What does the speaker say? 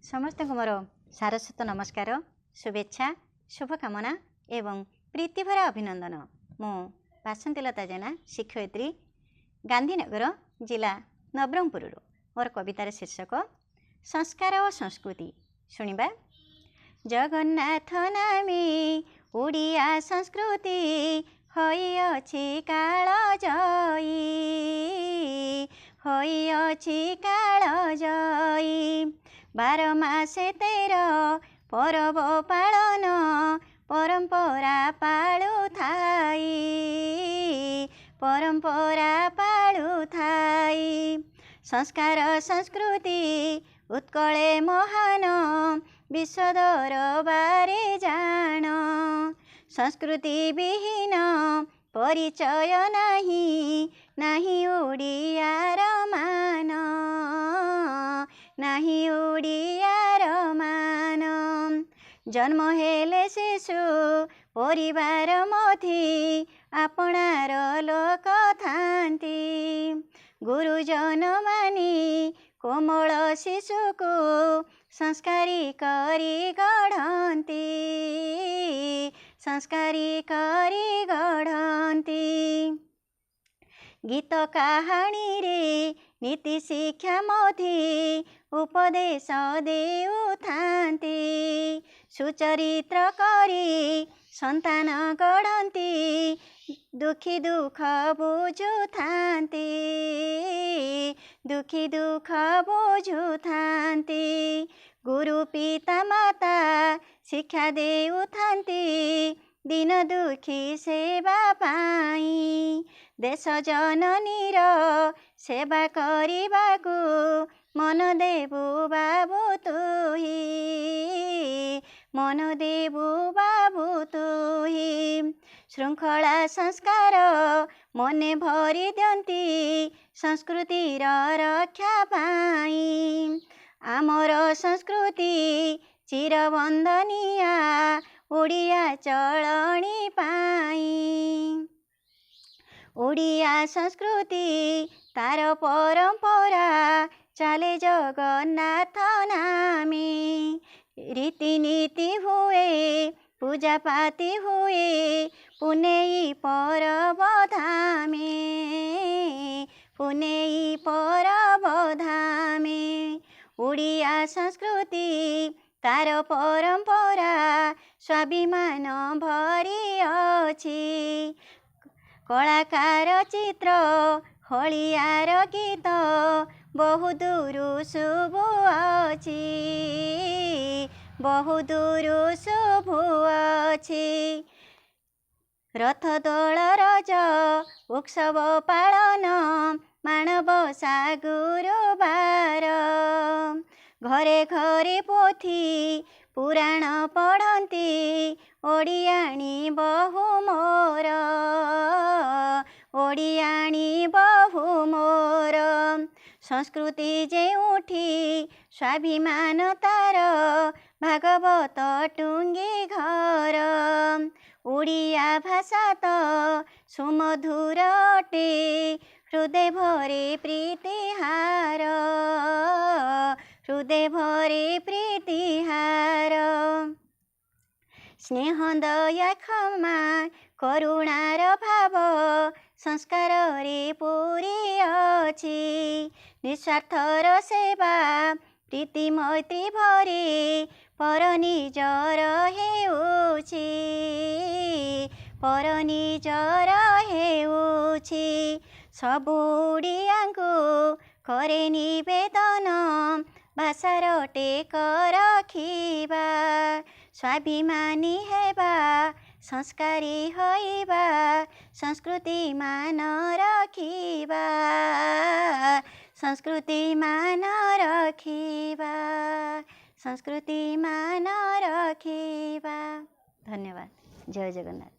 समस्त को मोर सारस्वत नमस्कार शुभेच्छा शुभकामना एवं प्रीतिभरा अभिनंदन। मु बासंतीलता जेना शिक्षयित्री गांधीनगर जिला नवरंगपुर। मोर कवितार शीर्षक संस्कार और संस्कृति। शुणिबा। जगन्नाथ नामे ओडिया संस्कृति होइअछि काल जयी, होइअछि काल जयी। 12 मासे 13 परब पालन परंपरा पाळु थाई, परंपरा पाळु थाई। संस्कार संस्कृति उत्कले महान विश्व दरबारे जान। संस्कृति विहीन परिचय नाही, नाही ओडियार मान, नाही ओडियार मान। जन्म हेले शिशु परिवार मध्य आपणार लोक थांती। गुरुजन मानी कोमल शिशु को संस्कारी करी गढ़ंती, संस्कारी करी गढ़ंती। गीत कहानी रे नीति शिक्षा मध्य उपदेश देउ थांती। सुचरित्र करी संतान गढ़ंती, दुखी दुख बुझु थांती, दुखी दुख बुझु थांती। गुरु पिता माता शिक्षा देउ थांती, दिन दुखी सेवा पाई। देश जननीर सेवा करिबाकु मन देबु बाबू तुही, मन देबु बाबू तुही। श्रृंखला संस्कार मने भरी दियंती, संस्कृतिर रक्षा पाई। आमर संस्कृति चिरवंदनिया ओडिया चलणी पाई। ओडिया संस्कृति तार परंपरा चले जगन्नाथ नामे। रीतिनीति हुए पूजा पाती हुए पुनेई परब धामे, पुनेई परब धामे। ओडिया संस्कृति तार परंपरा स्वाभिमान भरी अछि। कलाकार चित्र हलियार गीत बहु दूर शुभुअछि, बहु दूर शुभुअछि। रथ दोल रज उत्सव पालन माणबसा गुरुबार। घरे घरे पोथी पुराण पढ़ंती, ओडियाणी बहु मोर, ओडियाणी बहु मोर। संस्कृति जेउठी स्वाभिमान तार, भागवत टुंगी घर। ओडिया भाषा तो सुमधुर अटे, हृदय भरे प्रीतिहार, हृदय भरे प्रीतिहार। स्नेह दया क्षमा करुणार भाव संस्कार रे पूरी अछि। निस्वार्थर सेवा प्रीति मैत्री भरी पर निजर हेउछि, पर निजर हेउछि। सबु ओडियाଙ୍କୁ करे निवेदन भाषार टेक रखिबा। स्वाभिमानी हेबा संस्कारी होइबा, संस्कृति मान रखिबा, संस्कृति मान रखिबा, संस्कृति मान रखिबा। धन्यवाद। जय जगन्नाथ।